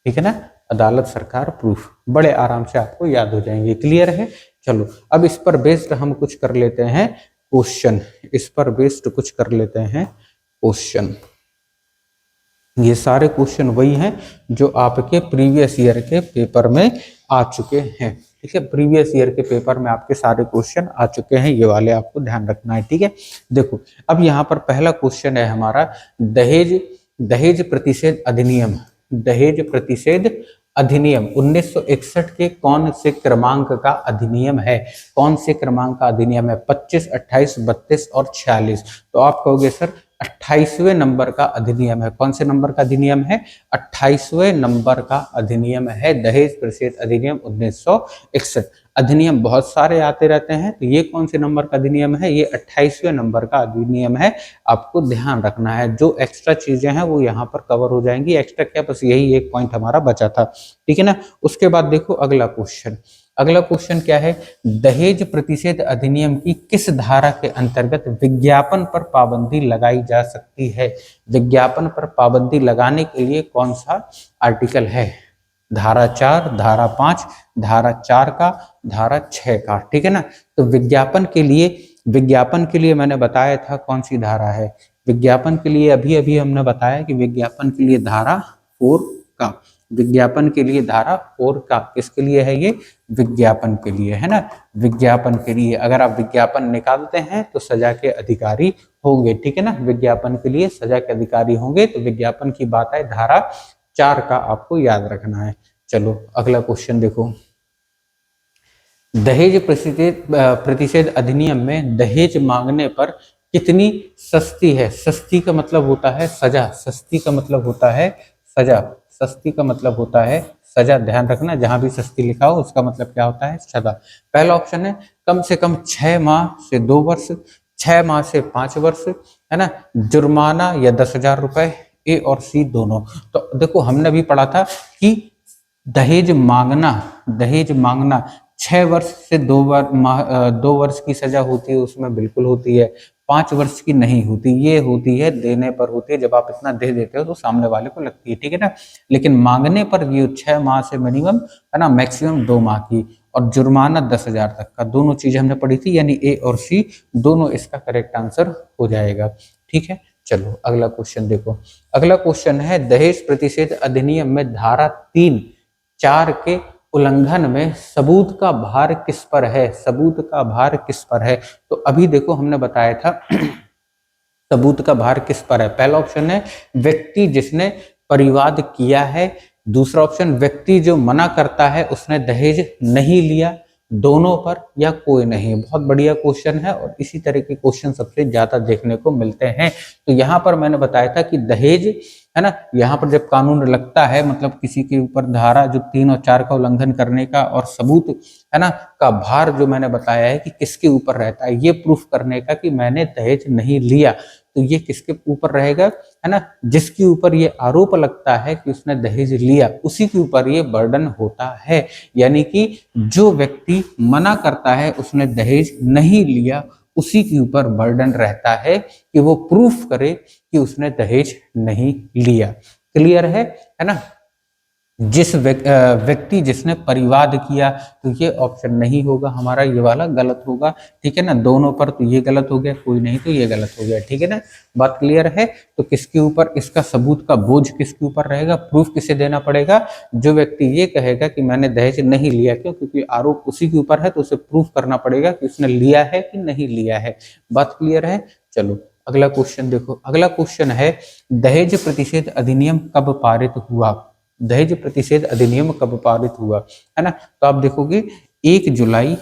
ठीक है ना, अदालत, सरकार, प्रूफ, बड़े आराम से आपको याद हो जाएंगे। क्लियर है? चलो अब इस पर बेस्ड हम कुछ कर लेते हैं क्वेश्चन, इस पर बेस्ड कुछ कर लेते हैं क्वेश्चन। ये सारे क्वेश्चन वही हैं जो आपके प्रीवियस ईयर के पेपर में आ चुके हैं, ठीक है। प्रीवियस ईयर के पेपर में आपके सारे क्वेश्चन आ चुके हैं, ये वाले आपको ध्यान रखना है, ठीक है। देखो अब यहाँ पर पहला क्वेश्चन है हमारा, दहेज प्रतिषेध अधिनियम, दहेज प्रतिषेध अधिनियम 1961 के कौन से क्रमांक का अधिनियम है, कौन से क्रमांक का अधिनियम है, 25, 28, 32 और 46। तो आप कहोगे सर 28वें नंबर का अधिनियम है। कौन से नंबर का अधिनियम है? 28वें नंबर का अधिनियम है, दहेज प्रतिषेध अधिनियम 1961। अधिनियम बहुत सारे आते रहते हैं, तो ये कौन से नंबर का अधिनियम है? ये 28वें नंबर का अधिनियम है। आपको ध्यान रखना है, जो एक्स्ट्रा चीजें हैं वो यहाँ पर कवर हो जाएंगी। एक्स्ट्रा क्या, बस यही एक पॉइंट हमारा बचा था, ठीक है ना। उसके बाद देखो अगला क्वेश्चन, अगला क्वेश्चन क्या है, दहेज प्रतिषेध अधिनियम की किस धारा के अंतर्गत विज्ञापन पर पाबंदी लगाई जा सकती है? विज्ञापन पर पाबंदी लगाने के लिए कौन सा आर्टिकल है? धारा 4, धारा 5, धारा 4 का, धारा 6 का, ठीक है ना। तो विज्ञापन के लिए मैंने बताया था कौन सी धारा है, विज्ञापन के लिए अभी अभी हमने बताया कि विज्ञापन के लिए धारा 4 का, विज्ञापन के लिए धारा 4 का, किसके लिए है ये? विज्ञापन के लिए, है ना, विज्ञापन के लिए। अगर आप विज्ञापन निकालते हैं तो सजा के अधिकारी होंगे, ठीक है ना, विज्ञापन के लिए सजा के अधिकारी होंगे। तो विज्ञापन की बात है, धारा 4 का आपको याद रखना है। चलो अगला क्वेश्चन देखो, दहेज प्रतिषेध अधिनियम में दहेज मांगने पर कितनी सस्ती है? सस्ती का मतलब होता है सजा, सस्ती का मतलब होता है सजा, सस्ती का मतलब होता है सजा। ध्यान रखना, जहां भी सस्ती लिखा हो उसका मतलब क्या होता है? सजा। पहला ऑप्शन है कम से कम 6 माह से 2 वर्ष, 6 माह से 5 वर्ष, है ना, जुर्माना या 10,000 रुपए, ए और सी दोनों। तो देखो हमने भी पढ़ा था कि दहेज मांगना 6 वर्ष से 2 वर्ष की सजा होती है, उसमें बिल्कुल होती है। 5 वर्ष की नहीं होती, ये होती है देने पर होती है, जब आप इतना दे देते हो तो सामने वाले को लगती है, ठीक है ना। लेकिन मांगने पर ये 6 माह से मिनिमम, है ना, मैक्सिमम 2 माह की, और जुर्माना 10,000 तक का। दोनों चीजें हमने पढ़ी थी, यानी ए और सी दोनों इसका करेक्ट आंसर हो जाएगा, ठीक है। चलो अगला क्वेश्चन देखो, अगला क्वेश्चन है, दहेज प्रतिषेध अधिनियम में धारा 3(4) के उल्लंघन में सबूत का भार किस पर है? सबूत का भार किस पर है? तो अभी देखो हमने बताया था सबूत का भार किस पर है। पहला ऑप्शन है व्यक्ति जिसने परिवाद किया है, दूसरा ऑप्शन व्यक्ति जो मना करता है उसने दहेज नहीं लिया, दोनों पर या कोई नहीं। बहुत बढ़िया क्वेश्चन है और इसी तरह के क्वेश्चन सबसे ज्यादा देखने को मिलते हैं। तो यहाँ पर मैंने बताया था कि दहेज, है ना, यहाँ पर जब कानून लगता है, मतलब किसी के ऊपर धारा जो 3 और 4 का उल्लंघन करने का और सबूत, है ना, का भार जो मैंने बताया है कि किसके ऊपर रहता है, ये प्रूफ करने का कि मैंने दहेज नहीं लिया। तो ये किसके ऊपर रहेगा, है ना, जिसके ऊपर ये आरोप लगता है कि उसने दहेज लिया, उसी के ऊपर ये बर्डन होता है। यानी कि जो व्यक्ति मना करता है उसने दहेज नहीं लिया, उसी के ऊपर बर्डन रहता है कि वो प्रूफ करे कि उसने दहेज नहीं लिया। क्लियर है ना। जिस व्यक्ति जिसने परिवाद किया, तो ये ऑप्शन नहीं होगा हमारा, ये वाला गलत होगा। ठीक है ना, दोनों पर तो ये गलत हो गया, कोई नहीं तो ये गलत हो गया। ठीक है ना, बात क्लियर है। तो किसके ऊपर इसका सबूत का बोझ किसके ऊपर रहेगा, प्रूफ किसे देना पड़ेगा, जो व्यक्ति ये कहेगा कि मैंने दहेज नहीं लिया, क्यों, क्योंकि आरोप उसी के ऊपर है, तो उसे प्रूफ करना पड़ेगा कि उसने लिया है कि नहीं लिया है। बात क्लियर है। चलो अगला क्वेश्चन देखो। अगला क्वेश्चन है, दहेज प्रतिषेध अधिनियम कब पारित हुआ। दहेज प्रतिषेध अधिनियम कब पारित हुआ, है ना। तो आप देखोगे 1 जुलाई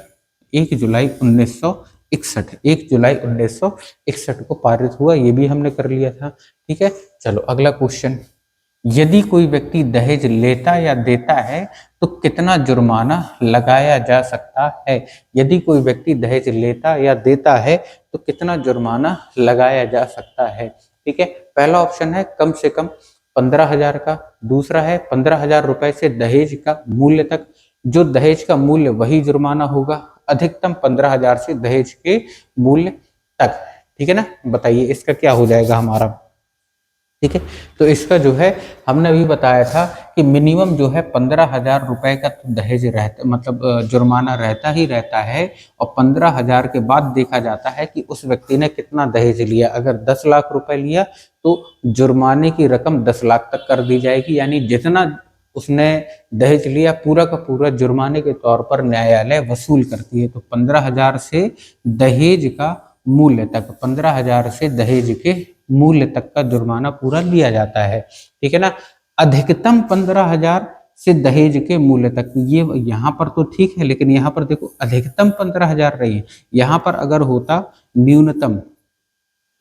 1961, 1 जुलाई 1961 को पारित हुआ। ये भी हमने कर लिया था। ठीक है। चलो अगला क्वेश्चन, यदि कोई व्यक्ति दहेज लेता या देता है तो कितना जुर्माना लगाया जा सकता है। यदि कोई व्यक्ति दहेज लेता या देता है तो कितना जुर्माना लगाया जा सकता है। ठीक है। पहला ऑप्शन है कम से कम 15,000 का, दूसरा है 15,000 रुपए से दहेज का मूल्य तक, जो दहेज का मूल्य वही जुर्माना होगा, अधिकतम 15,000 से दहेज के मूल्य तक। ठीक है ना, बताइए इसका क्या हो जाएगा हमारा। ठीक है, तो इसका जो है हमने अभी बताया था कि मिनिमम जो है 15,000 रुपए का तो दहेज रहता, मतलब जुर्माना रहता ही रहता है। और 15,000 के बाद देखा जाता है कि उस व्यक्ति ने कितना दहेज लिया। अगर 10 लाख रुपए लिया तो जुर्माने की रकम 10 लाख तक कर दी जाएगी। यानी जितना उसने दहेज लिया पूरा का पूरा जुर्माने के तौर पर न्यायालय वसूल करती है। तो 15,000 से दहेज का मूल्य तक, 15,000 से दहेज के मूल्य तक का जुर्माना पूरा लिया जाता है। ठीक है ना। अधिकतम 15,000 से दहेज के मूल्य तक, ये यहाँ पर तो ठीक है, लेकिन यहाँ पर देखो अधिकतम 15,000 रही है। यहाँ पर अगर होता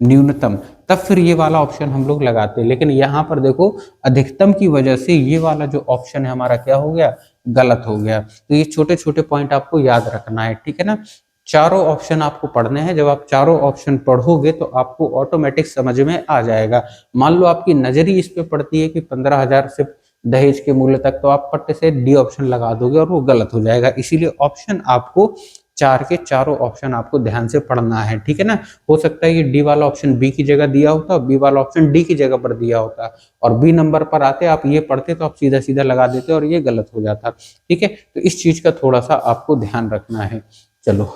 न्यूनतम, तब फिर ये वाला ऑप्शन हम लोग लगाते, लेकिन यहाँ पर देखो अधिकतम की वजह से ये वाला जो ऑप्शन है हमारा क्या हो गया, गलत हो गया। तो ये छोटे छोटे पॉइंट आपको याद रखना है। ठीक है ना। चारों ऑप्शन आपको पढ़ने हैं। जब आप चारों ऑप्शन पढ़ोगे तो आपको ऑटोमेटिक समझ में आ जाएगा। मान लो आपकी नजर ही इस पे पड़ती है कि 15,000 से दहेज के मूल्य तक, तो आप पट्टे से डी ऑप्शन लगा दोगे और वो गलत हो जाएगा। इसीलिए ऑप्शन आपको चार के चारों ऑप्शन आपको ध्यान से पढ़ना है। ठीक है ना। हो सकता है कि डी वाला ऑप्शन बी की जगह दिया होता, बी वाला ऑप्शन डी की जगह पर दिया होता, और बी नंबर पर आते आप ये पढ़ते तो आप सीधा सीधा लगा देते और ये गलत हो जाता। ठीक है, तो इस चीज का थोड़ा सा आपको ध्यान रखना है। चलो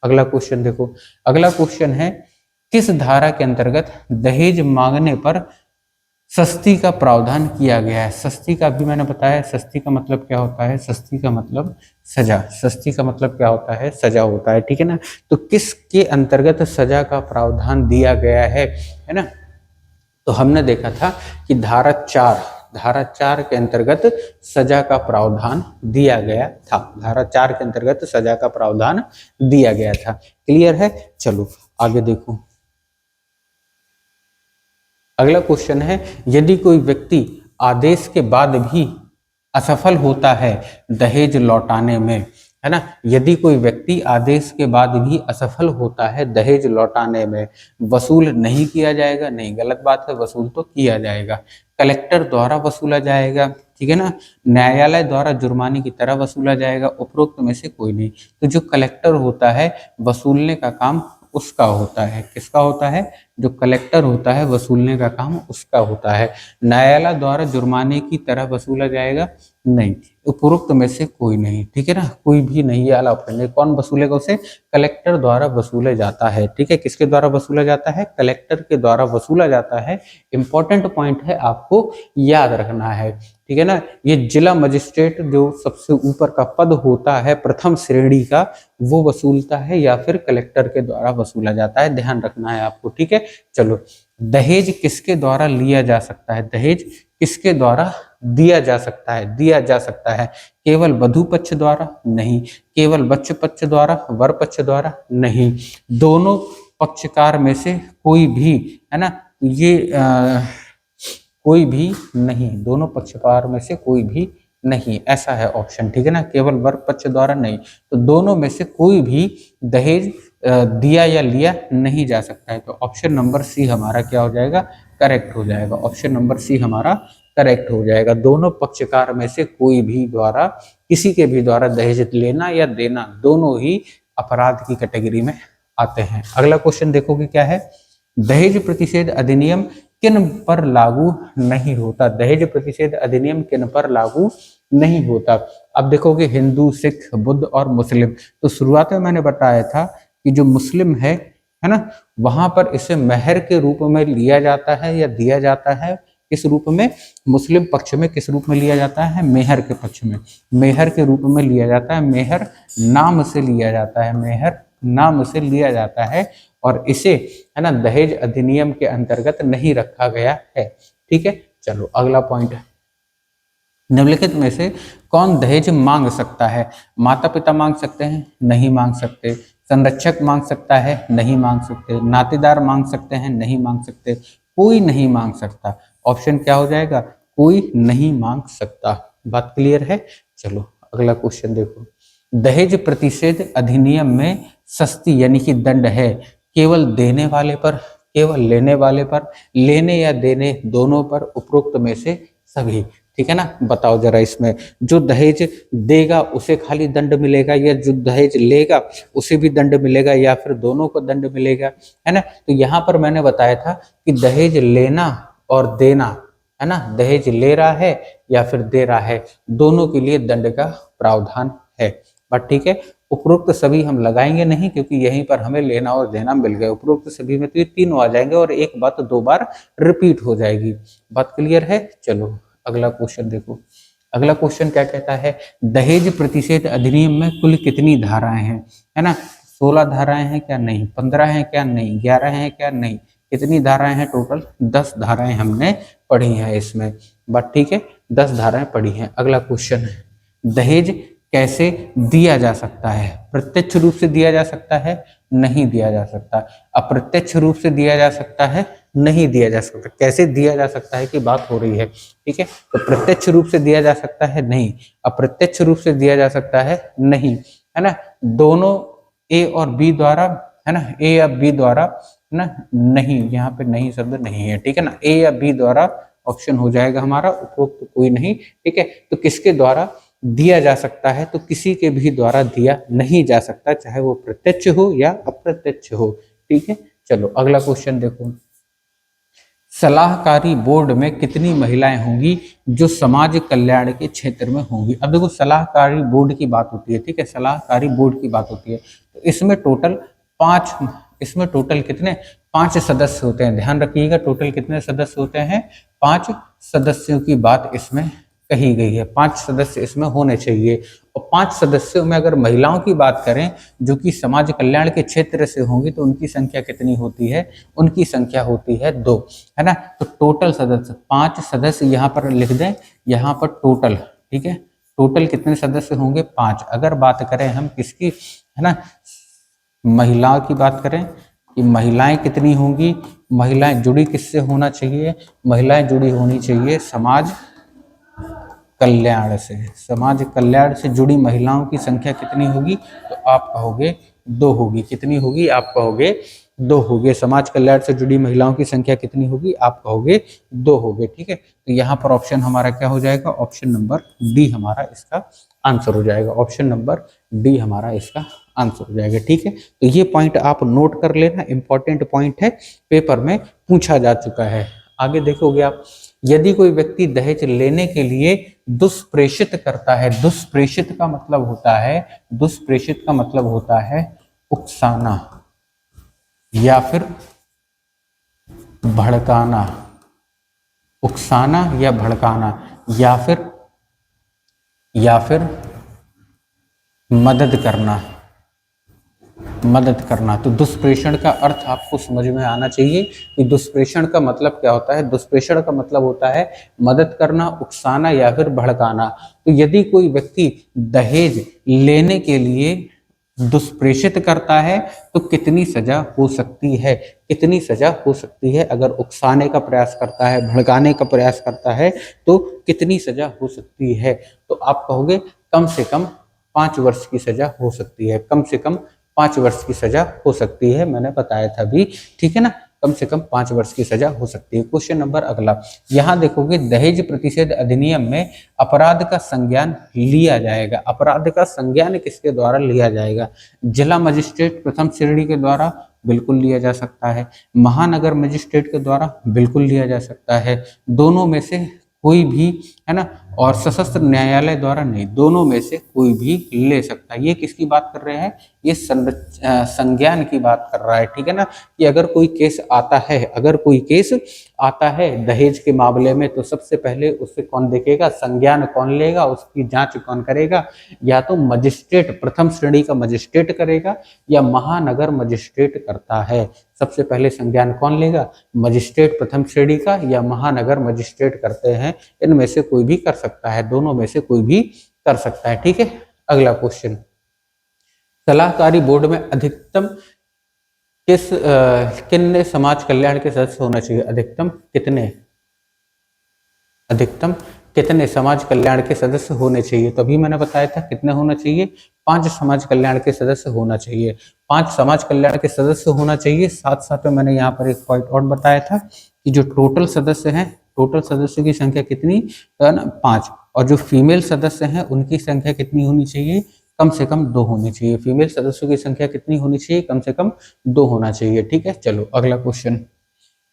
अगला क्वेश्चन देखो। अगला क्वेश्चन है, किस धारा के अंतर्गत दहेज मांगने पर सस्ती का प्रावधान किया गया है। सस्ती का भी मैंने बताया, सस्ती का मतलब क्या होता है, सस्ती का मतलब सजा, सस्ती का मतलब क्या होता है, सजा होता है। ठीक है ना। तो किसके अंतर्गत सजा का प्रावधान दिया गया है ना। तो हमने देखा था कि धारा 4 के अंतर्गत सजा का प्रावधान दिया गया था। धारा 4 के अंतर्गत सजा का प्रावधान दिया गया था। क्लियर है। चलो आगे देखो। अगला क्वेश्चन है, यदि कोई व्यक्ति आदेश के बाद भी असफल होता है दहेज लौटाने में, है ना, यदि कोई व्यक्ति आदेश के बाद भी असफल होता है दहेज लौटाने में, वसूल नहीं किया जाएगा, नहीं, गलत बात है, वसूल तो किया जाएगा। कलेक्टर द्वारा वसूला जाएगा, ठीक है ना, न्यायालय द्वारा जुर्माने की तरह वसूला जाएगा, उपरोक्त में से कोई नहीं। तो जो कलेक्टर होता है वसूलने का काम उसका होता है। किसका होता है, जो कलेक्टर होता है वसूलने का काम उसका होता है। न्यायालय द्वारा जुर्माने की तरह वसूला जाएगा, नहीं, उपरोक्त में से कोई नहीं। ठीक है ना, कोई भी नहीं वाला ऑप्शन है। कौन वसूलेगा उसे, कलेक्टर द्वारा वसूला जाता है। ठीक है, किसके द्वारा वसूला जाता है, कलेक्टर के द्वारा वसूला जाता है। इंपॉर्टेंट पॉइंट है, आपको याद रखना है। ठीक है ना। ये जिला मजिस्ट्रेट जो सबसे ऊपर का पद होता है प्रथम श्रेणी का, वो वसूलता है या फिर कलेक्टर के द्वारा वसूला जाता है, ध्यान रखना है आपको। ठीक है। चलो, दहेज किसके द्वारा लिया जा सकता है, दहेज किसके द्वारा दिया जा सकता है, दिया जा सकता है, केवल वधू पक्ष द्वारा, नहीं, केवल बच्चे पक्ष द्वारा, वर पक्ष द्वारा, नहीं, दोनों पक्षकार में से कोई भी, है ना, ये कोई भी नहीं, दोनों पक्षकार में से कोई भी नहीं, ऐसा है ऑप्शन। ठीक है ना, केवल वर पक्ष द्वारा नहीं, तो दोनों में से कोई भी दहेज दिया या लिया नहीं जा सकता है। तो ऑप्शन नंबर सी हमारा क्या हो जाएगा, करेक्ट हो जाएगा। ऑप्शन नंबर सी हमारा करेक्ट हो जाएगा। दोनों पक्षकार में से कोई भी द्वारा, किसी के भी द्वारा दहेज लेना या देना दोनों ही अपराध की कैटेगरी में आते हैं। अगला क्वेश्चन देखोगे क्या है, दहेज प्रतिषेध अधिनियम किन पर लागू नहीं होता। दहेज प्रतिषेध अधिनियम किन पर लागू नहीं होता। अब देखोगे हिंदू, सिख, बुद्ध और मुस्लिम। तो शुरुआत में मैंने बताया था कि जो मुस्लिम है ना, वहां पर इसे मेहर के रूप में लिया जाता है या दिया जाता है। किस रूप में, मुस्लिम पक्ष में किस रूप में लिया जाता है, मेहर के पक्ष में, मेहर के रूप में लिया जाता है। मेहर नाम से लिया जाता है, मेहर नाम से लिया जाता है, और इसे है ना दहेज अधिनियम के अंतर्गत नहीं रखा गया है। ठीक है, चलो अगला पॉइंट है, निम्नलिखित में से कौन दहेज मांग सकता है। माता पिता मांग सकते हैं, नहीं मांग सकते। संरक्षक मांग सकता है, नहीं मांग सकते। नातेदार मांग सकते हैं, नहीं मांग सकते। कोई नहीं मांग सकता। ऑप्शन क्या हो जाएगा, कोई नहीं मांग सकता। बात क्लियर है। चलो अगला क्वेश्चन देखो, दहेज प्रतिषेध अधिनियम में सस्ती यानी कि दंड है केवल देने वाले पर, केवल लेने वाले पर, लेने या देने दोनों पर, उपरोक्त में से सभी। ठीक है ना, बताओ जरा इसमें, जो दहेज देगा उसे खाली दंड मिलेगा, या जो दहेज लेगा उसे भी दंड मिलेगा, या फिर दोनों को दंड मिलेगा, है ना। तो यहाँ पर मैंने बताया था कि दहेज लेना और देना, है ना, दहेज ले रहा है या फिर दे रहा है, दोनों के लिए दंड का प्रावधान है। बट ठीक है, उपरोक्त सभी हम लगाएंगे नहीं, क्योंकि यहीं पर हमें लेना और देना मिल गए। उपरोक्त सभी में तो ये तीनों आ जाएंगे और एक बात दो बार रिपीट हो जाएगी। बात क्लियर है। चलो अगला क्वेश्चन देखो, अगला क्वेश्चन क्या कहता है, दहेज प्रतिषेध अधिनियम में कुल कितनी धाराएं हैं, है ना। 16 धाराएं हैं क्या, नहीं। 15 हैं क्या, नहीं। 11 हैं क्या, नहीं। कितनी धाराएं हैं टोटल, 10 धाराएं हमने पढ़ी हैं इसमें। बट ठीक है, 10 धाराएं पढ़ी हैं। अगला क्वेश्चन है, दहेज कैसे दिया जा सकता है। प्रत्यक्ष रूप से दिया जा सकता है, नहीं दिया जा सकता। अप्रत्यक्ष रूप से दिया जा सकता है, नहीं दिया जा सकता। कैसे दिया जा सकता है की बात हो रही है। ठीक है, तो प्रत्यक्ष रूप से दिया जा सकता है, नहीं। अप्रत्यक्ष रूप से दिया जा सकता है, नहीं, है ना। दोनों ए और बी द्वारा, है ना, ए या बी द्वारा, है ना, नहीं, यहाँ पे नहीं शब्द नहीं है। ठीक है ना, ए या बी द्वारा ऑप्शन हो जाएगा हमारा, उपरोक्त कोई नहीं। ठीक है, तो किसके द्वारा दिया जा सकता है, तो किसी के भी द्वारा दिया नहीं जा सकता, चाहे वो प्रत्यक्ष हो या अप्रत्यक्ष हो। ठीक है, चलो अगला क्वेश्चन देखो, सलाहकारी बोर्ड में कितनी महिलाएं होंगी जो समाज कल्याण के क्षेत्र में होंगी। अब देखो सलाहकारी बोर्ड की बात होती है, ठीक है, सलाहकारी बोर्ड की बात होती है, तो इसमें टोटल 5, इसमें टोटल कितने, 5 सदस्य होते हैं। ध्यान रखिएगा, टोटल कितने सदस्य होते हैं, 5 सदस्यों की बात इसमें कही गई है। 5 सदस्य इसमें होने चाहिए। और 5 सदस्यों में अगर महिलाओं की बात करें जो कि समाज कल्याण के क्षेत्र से होंगी, तो उनकी संख्या कितनी होती है, उनकी संख्या होती है 2, है ना। तो टोटल सदस्य 5 सदस्य यहाँ पर लिख दें, यहाँ पर टोटल, ठीक है, टोटल कितने सदस्य होंगे, 5। अगर बात करें हम किसकी, है ना, महिलाओं की बात करें कि महिलाएं कितनी होंगी, महिलाएं जुड़ी किससे होना चाहिए, महिलाएं जुड़ी होनी चाहिए समाज कल्याण से। समाज कल्याण से जुड़ी महिलाओं की संख्या कितनी होगी, तो आप कहोगे 2 होगी। कितनी होगी, आप कहोगे 2 होगी। समाज कल्याण से जुड़ी महिलाओं की संख्या कितनी होगी, आप कहोगे 2 होगे। ठीक है, तो यहाँ पर ऑप्शन हमारा क्या हो जाएगा, ऑप्शन नंबर डी हमारा इसका आंसर हो जाएगा। ऑप्शन नंबर डी हमारा इसका आंसर हो जाएगा। ठीक है, तो ये पॉइंट आप नोट कर लेना, इंपॉर्टेंट पॉइंट है, पेपर में पूछा जा चुका है। आगे देखोगे आप, यदि कोई व्यक्ति दहेज लेने के लिए दुष्प्रेषित करता है, दुष्प्रेषित का मतलब होता है, दुष्प्रेषित का मतलब होता है उकसाना या फिर भड़काना, उकसाना या भड़काना, या फिर मदद करना, मदद करना। तो दुष्प्रेषण का अर्थ आपको समझ में आना चाहिए कि दुष्प्रेषण का मतलब क्या होता है। दुष्प्रेषण का मतलब होता है मदद करना, उकसाना या फिर भड़काना। तो यदि कोई व्यक्ति दहेज लेने के लिए दुष्प्रेषित करता है तो कितनी सजा हो सकती है, कितनी सजा हो सकती है। अगर उकसाने का प्रयास करता है, भड़काने का प्रयास करता है, तो कितनी सजा हो सकती है। तो आप कहोगे कम से कम 5 वर्ष की सजा हो सकती है, कम से कम 5 वर्ष की सजा हो सकती है, मैंने बताया था अभी, ठीक है ना, कम से कम 5 वर्ष की सजा हो सकती है। क्वेश्चन नंबर अगला, यहाँ देखोगे दहेज प्रतिषेध अधिनियम में अपराध का संज्ञान लिया जाएगा। अपराध का संज्ञान किसके द्वारा लिया जाएगा? जिला मजिस्ट्रेट प्रथम श्रेणी के द्वारा बिल्कुल लिया जा सकता है, महानगर मजिस्ट्रेट के द्वारा बिल्कुल लिया जा सकता है, दोनों में से कोई भी, है ना, और सशस्त्र न्यायालय द्वारा नहीं, दोनों में से कोई भी ले सकता है। ये किसकी बात कर रहे हैं? ये संज्ञान की बात कर रहा है, ठीक है ना, कि अगर कोई केस आता है, अगर कोई केस आता है दहेज के मामले में, तो सबसे पहले उससे कौन देखेगा? संज्ञान कौन लेगा? उसकी जांच कौन करेगा? या तो मजिस्ट्रेट, प्रथम श्रेणी का मजिस्ट्रेट करेगा या महानगर मजिस्ट्रेट करता है। सबसे पहले संज्ञान कौन लेगा? मजिस्ट्रेट प्रथम श्रेणी का या महानगर मजिस्ट्रेट करते हैं, इनमें से कोई भी कर सकता है, दोनों में से कोई भी कर सकता है, ठीक है। अगला क्वेश्चन, सलाहकारी बोर्ड में अधिकतम कितने समाज कल्याण के सदस्य होना चाहिए? अधिकतम कितने समाज कल्याण के सदस्य होने चाहिए? तो अभी मैंने बताया था कितने होना चाहिए? 5 समाज कल्याण के सदस्य होना चाहिए, 5 समाज कल्याण के सदस्य होना चाहिए। साथ साथ में मैंने यहाँ पर एक पॉइंट और बताया था कि जो टोटल सदस्य हैं, टोटल सदस्यों की संख्या कितनी? 5, और जो फीमेल सदस्य हैं उनकी संख्या कितनी होनी चाहिए? कम से कम 2 होनी चाहिए। फीमेल सदस्यों की संख्या कितनी होनी चाहिए? कम से कम 2 होना चाहिए, ठीक है। चलो अगला क्वेश्चन,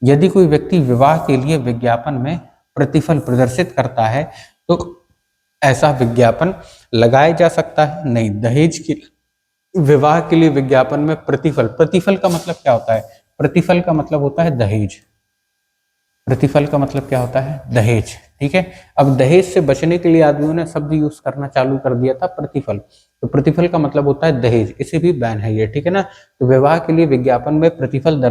यदि कोई व्यक्ति विवाह के लिए विज्ञापन में प्रतिफल प्रदर्शित करता है तो ऐसा विज्ञापन लगाया जा सकता है? नहीं। दहेज के विवाह के लिए विज्ञापन में प्रतिफल, प्रतिफल का मतलब क्या होता है? प्रतिफल का मतलब होता है दहेज। प्रतिफल का मतलब क्या होता है? दहेज, ठीक है। अब दहेज से बचने के लिए आदमियों ने शब्द यूज करना चालू कर दिया था प्रतिफल, तो प्रतिफल का मतलब होता है दहेज, इसे भी बैन है ये, ठीक है ना। तो विवाह के लिए विज्ञापन में प्रतिफल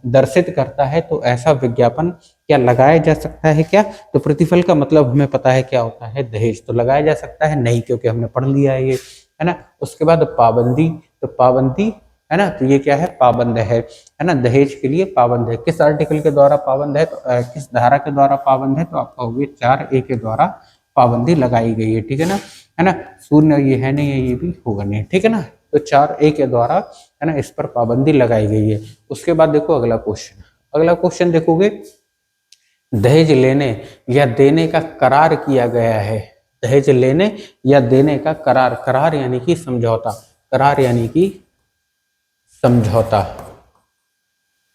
दर्शित करता है तो ऐसा विज्ञापन क्या लगाया जा सकता है क्या? तो प्रतिफल का मतलब हमें पता है क्या होता है? दहेज। तो लगाया जा सकता है? नहीं, क्योंकि हमने पढ़ लिया है ये, है ना। उसके बाद पाबंदी, तो पाबंदी, है ना, तो ये क्या है? पाबंद है ना, दहेज के लिए पाबंद है। किस आर्टिकल के द्वारा पाबंद है? तो किस धारा के द्वारा पाबंद है? तो आपका हो गया 4A के द्वारा पाबंदी लगाई गई है, ठीक है ना, है ना। शून्य ये है नहीं है, ये भी होगा नहीं, ठीक है ना। तो 4A के द्वारा, है ना, इस पर पाबंदी लगाई गई है। उसके बाद देखो अगला क्वेश्चन, अगला क्वेश्चन देखोगे, दहेज लेने या देने का करार किया गया है। दहेज लेने या देने का करार, करार यानी कि समझौता, करार यानी कि समझौता,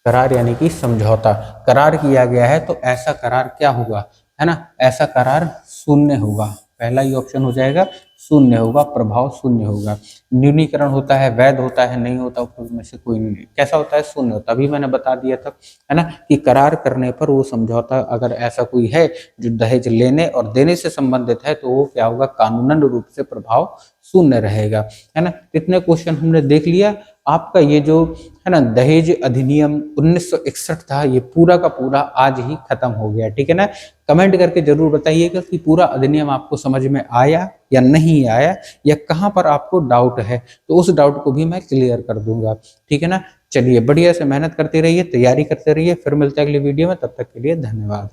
करार यानी कि समझौता, करार किया गया है तो ऐसा करार क्या होगा? है ना, ऐसा करार शून्य होगा। पहला ही ऑप्शन हो जाएगा, शून्य होगा, प्रभाव शून्य होगा। न्यूनीकरण होता है, वैध होता है, नहीं होता, उसमें से कोई नहीं। कैसा होता है? शून्य होता। अभी मैंने बता दिया था, है ना, कि करार करने पर वो समझौता, अगर ऐसा कोई है जो दहेज लेने और देने से संबंधित है, तो वो क्या होगा? कानूनन रूप से प्रभाव शून्य रहेगा, है ना। इतने क्वेश्चन हमने देख लिया। आपका ये जो है ना दहेज अधिनियम 1961 था, ये पूरा का पूरा आज ही खत्म हो गया, ठीक है ना। कमेंट करके जरूर बताइएगा कि पूरा अधिनियम आपको समझ में आया या नहीं आया, या कहाँ पर आपको डाउट है, तो उस डाउट को भी मैं क्लियर कर दूंगा, ठीक है ना। चलिए बढ़िया से मेहनत करते रहिए, तैयारी करते रहिए, फिर मिलते हैं अगली वीडियो में, तब तक के लिए धन्यवाद।